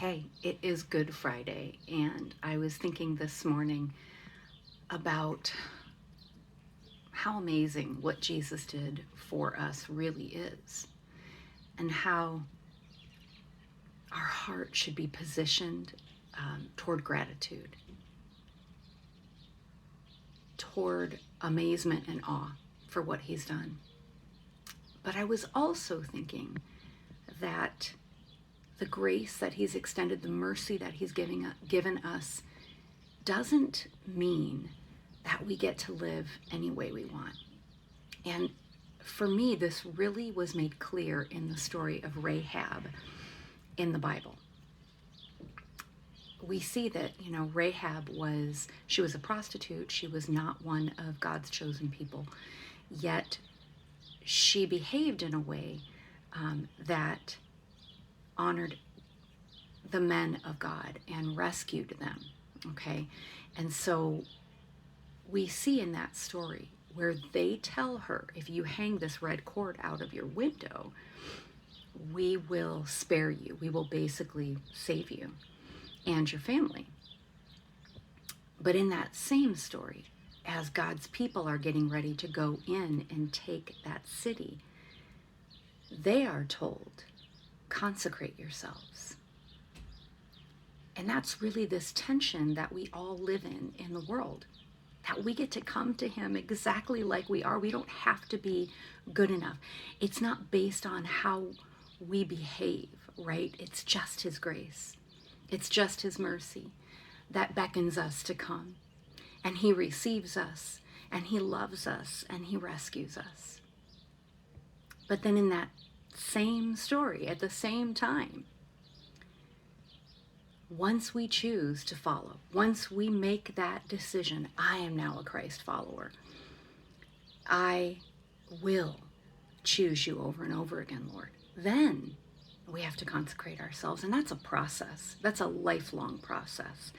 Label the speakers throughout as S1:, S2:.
S1: Hey, it is Good Friday, and I was thinking this morning about how amazing what Jesus did for us really is, and how our heart should be positioned toward gratitude, toward amazement and awe for what He's done. But I was also thinking that the grace that He's extended, the mercy that He's given us, doesn't mean that we get to live any way we want. And for me, this really was made clear in the story of Rahab in the Bible. We see that, Rahab she was a prostitute. She was not one of God's chosen people. Yet she behaved in a way that honored the men of God and rescued them. Okay. And so we see in that story where they tell her, if you hang this red cord out of your window, we will spare you. We will basically save you and your family. But in that same story, as God's people are getting ready to go in and take that city, they are told, consecrate yourselves. And that's really this tension that we all live in the world, that we get to come to Him exactly like we are. We don't have to be good enough. It's not based on how we behave, right? It's just His grace. It's just His mercy that beckons us to come. And He receives us, and He loves us, and He rescues us. But then in that same story, at the same time, once we choose to follow, once we make that decision, I am now a Christ follower, I will choose you over and over again, Lord, then we have to consecrate ourselves. And that's a process. That's a lifelong process.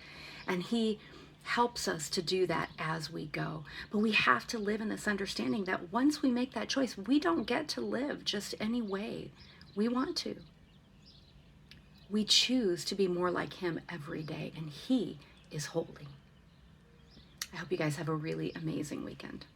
S1: And He helps us to do that as we go. But we have to live in this understanding that once we make that choice, we don't get to live just any way we want to. We choose to be more like Him every day, and He is holy. I hope you guys have a really amazing weekend.